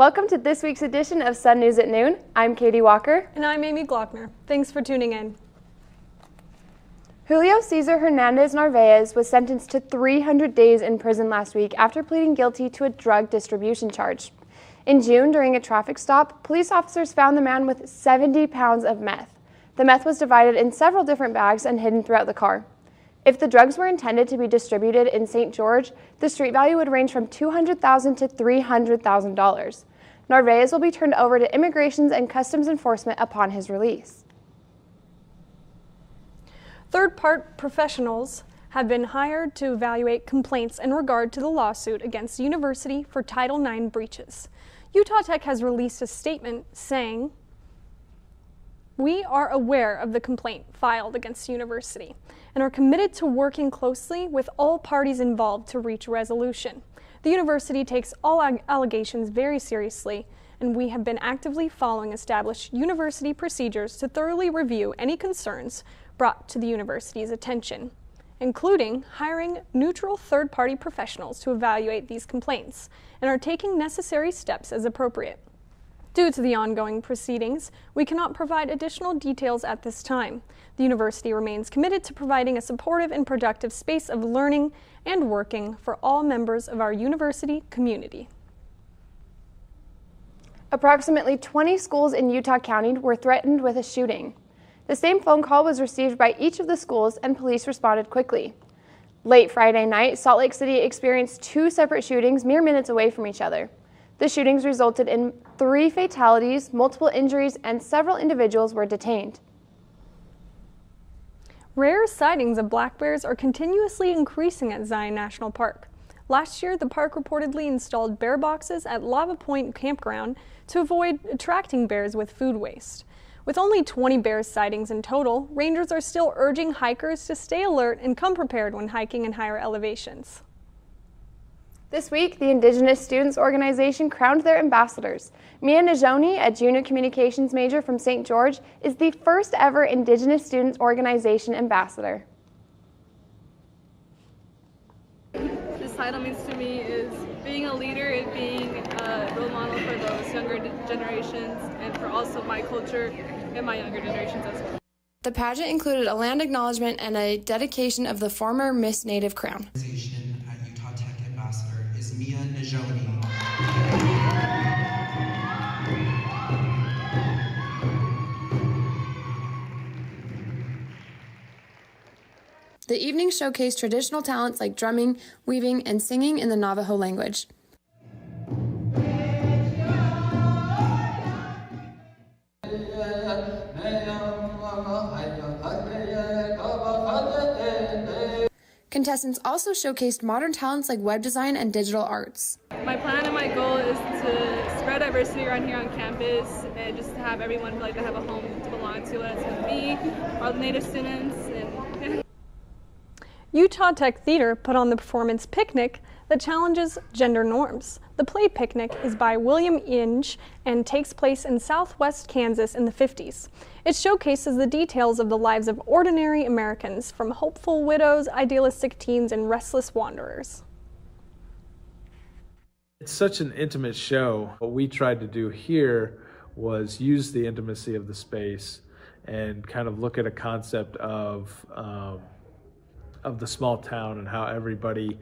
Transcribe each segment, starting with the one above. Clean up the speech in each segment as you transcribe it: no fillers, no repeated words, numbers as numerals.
Welcome to this week's edition of Sun News at Noon. I'm Katie Walker. And I'm Amy Glockner. Thanks for tuning in. Julio Cesar Hernandez Narvaez was sentenced to 300 days in prison last week after pleading guilty to a drug distribution charge. In June, during a traffic stop, police officers found the man with 70 pounds of meth. The meth was divided in several different bags and hidden throughout the car. If the drugs were intended to be distributed in St. George, the street value would range from $200,000 to $300,000. Narvaez will be turned over to Immigration and Customs Enforcement upon his release. Third-party professionals have been hired to evaluate complaints in regard to the lawsuit against the university for Title IX breaches. Utah Tech has released a statement saying, "We are aware of the complaint filed against the university and are committed to working closely with all parties involved to reach a resolution. The university takes all allegations very seriously, and we have been actively following established university procedures to thoroughly review any concerns brought to the university's attention, including hiring neutral third-party professionals to evaluate these complaints, and are taking necessary steps as appropriate. Due to the ongoing proceedings, we cannot provide additional details at this time. The university remains committed to providing a supportive and productive space of learning and working for all members of our university community." Approximately 20 schools in Utah County were threatened with a shooting. The same phone call was received by each of the schools, and police responded quickly. Late Friday night, Salt Lake City experienced 2 separate shootings mere minutes away from each other. The shootings resulted in 3 fatalities, multiple injuries, and several individuals were detained. Rare sightings of black bears are continuously increasing at Zion National Park. Last year, the park reportedly installed bear boxes at Lava Point Campground to avoid attracting bears with food waste. With only 20 bear sightings in total, rangers are still urging hikers to stay alert and come prepared when hiking in higher elevations. This week, the Indigenous Students Organization crowned their ambassadors. Mia Najoni, a junior communications major from St. George, is the first ever Indigenous Students Organization ambassador. This title means to me is being a leader and being a role model for those younger generations and for also my culture and my younger generations as well. The pageant included a land acknowledgement and a dedication of the former Miss Native crown. At Utah Tech ambassador is Mia Najoni. The evening showcased traditional talents like drumming, weaving, and singing in the Navajo language. Contestants also showcased modern talents like web design and digital arts. My plan and my goal is to spread diversity around here on campus and just to have everyone feel like they have a home to belong to. It's with me, all the Native students, and Utah Tech Theater put on the performance Picnic that challenges gender norms. The play Picnic is by William Inge and takes place in southwest Kansas in the 50s. It showcases the details of the lives of ordinary Americans, from hopeful widows, idealistic teens, and restless wanderers. It's such an intimate show. What we tried to do here was use the intimacy of the space and kind of look at a concept of the small town and how everybody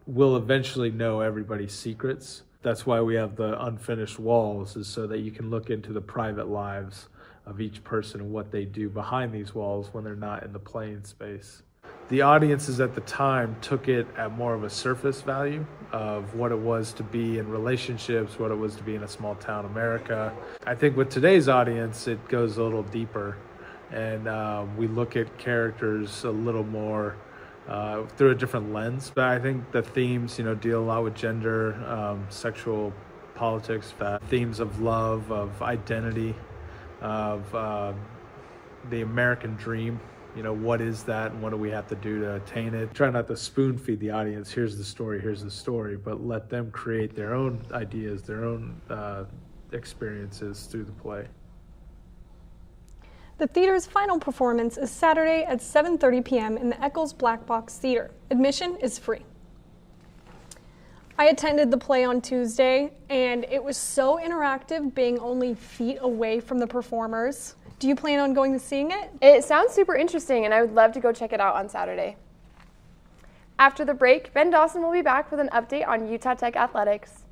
will eventually know everybody's secrets. That's why we have the unfinished walls, is so that you can look into the private lives of each person and what they do behind these walls when they're not in the playing space. The audiences at the time took it at more of a surface value of what it was to be in relationships, what it was to be in a small town America. I think with today's audience, it goes a little deeper, and we look at characters a little more through a different lens. But I think the themes, deal a lot with gender, sexual politics, themes of love, of identity, of the American dream. What is that, and what do we have to do to attain it? Try not to spoon feed the audience, here's the story, but let them create their own ideas, their own experiences through the play. The theater's final performance is Saturday at 7:30 p.m. in the Eccles Black Box Theater. Admission is free. I attended the play on Tuesday, and it was so interactive being only feet away from the performers. Do you plan on going to seeing it? It sounds super interesting, and I would love to go check it out on Saturday. After the break, Ben Dawson will be back with an update on Utah Tech athletics.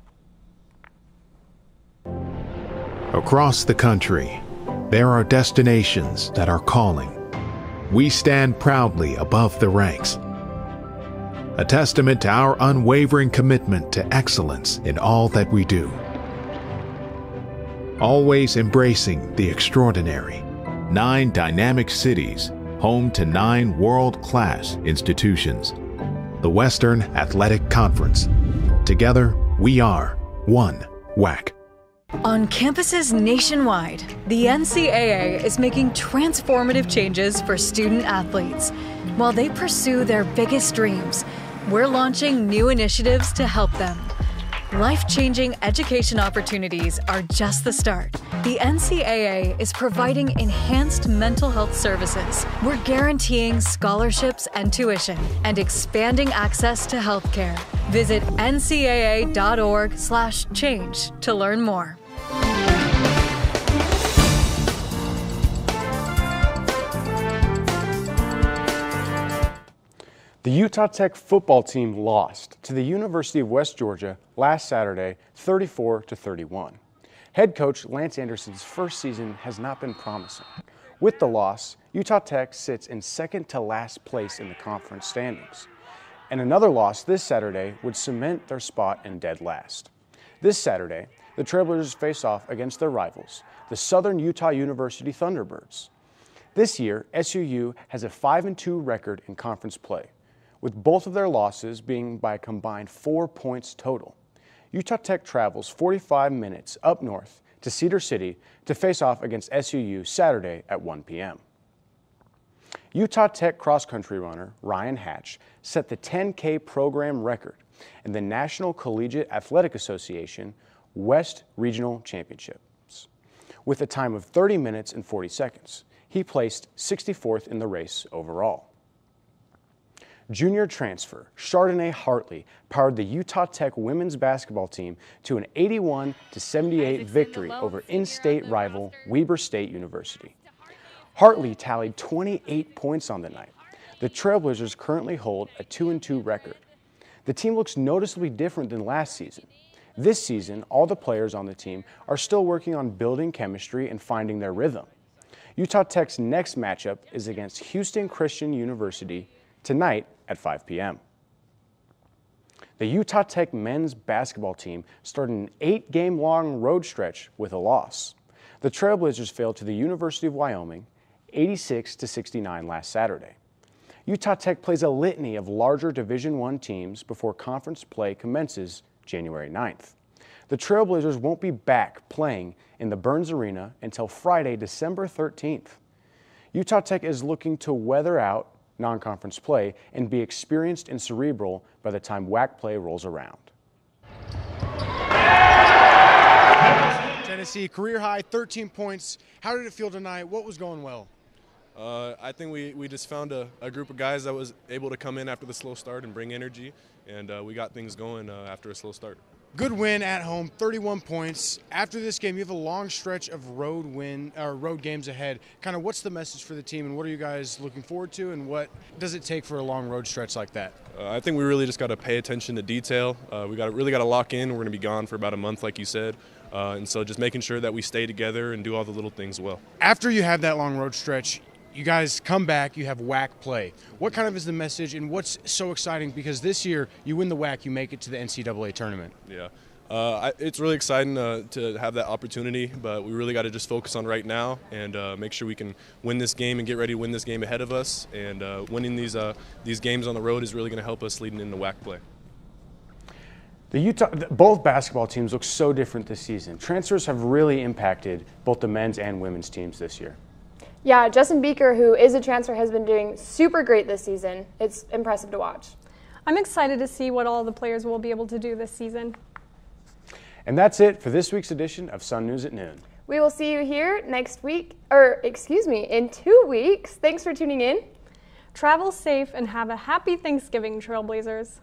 Across the country, there are destinations that are calling. We stand proudly above the ranks, a testament to our unwavering commitment to excellence in all that we do. Always embracing the extraordinary. 9 dynamic cities, home to 9 world-class institutions. The Western Athletic Conference. Together, we are one WAC. On campuses nationwide, the NCAA is making transformative changes for student athletes. While they pursue their biggest dreams, we're launching new initiatives to help them. Life-changing education opportunities are just the start. The NCAA is providing enhanced mental health services. We're guaranteeing scholarships and tuition and expanding access to healthcare. Visit ncaa.org/change to learn more. The Utah Tech football team lost to the University of West Georgia last Saturday, 34-31. Head coach Lance Anderson's first season has not been promising. With the loss, Utah Tech sits in second to last place in the conference standings. And another loss this Saturday would cement their spot in dead last. This Saturday, the Trailblazers face off against their rivals, the Southern Utah University Thunderbirds. This year, SUU has a 5-2 record in conference play, with both of their losses being by a combined 4 points total. Utah Tech travels 45 minutes up north to Cedar City to face off against SUU Saturday at 1 p.m. Utah Tech cross-country runner Ryan Hatch set the 10K program record in the National Collegiate Athletic Association West Regional Championships. With a time of 30 minutes and 40 seconds, he placed 64th in the race overall. Junior transfer Chardonnay Hartley powered the Utah Tech women's basketball team to an 81-78 victory over in-state rival Weber State University. Hartley tallied 28 points on the night. The Trailblazers currently hold a 2-2 record. The team looks noticeably different than last season. This season, all the players on the team are still working on building chemistry and finding their rhythm. Utah Tech's next matchup is against Houston Christian University tonight at 5 p.m. The Utah Tech men's basketball team started an 8-game-long road stretch with a loss. The Trailblazers fell to the University of Wyoming 86-69 last Saturday. Utah Tech plays a litany of larger Division I teams before conference play commences January 9th. The Trailblazers won't be back playing in the Burns Arena until Friday, December 13th. Utah Tech is looking to weather out non-conference play and be experienced and cerebral by the time WAC play rolls around. Tennessee, career high, 13 points. How did it feel tonight? What was going well? I think we just found a group of guys that was able to come in after the slow start and bring energy, and we got things going after a slow start. Good win at home, 31 points. After this game, you have a long stretch of road games ahead. Kind of what's the message for the team, and what are you guys looking forward to, and what does it take for a long road stretch like that? I think we really just got to pay attention to detail. We really got to lock in. We're going to be gone for about a month, like you said. And so just making sure that we stay together and do all the little things well. After you have that long road stretch, you guys come back, you have WAC play. What kind of is the message, and what's so exciting? Because this year, you win the WAC, you make it to the NCAA tournament. Yeah. It's really exciting to have that opportunity, but we really got to just focus on right now and make sure we can win this game and get ready to win this game ahead of us. And winning these games on the road is really going to help us leading into WAC play. Both basketball teams look so different this season. Transfers have really impacted both the men's and women's teams this year. Yeah, Justin Beaker, who is a transfer, has been doing super great this season. It's impressive to watch. I'm excited to see what all the players will be able to do this season. And that's it for this week's edition of Sun News at Noon. We will see you here next week, in 2 weeks. Thanks for tuning in. Travel safe and have a happy Thanksgiving, Trailblazers.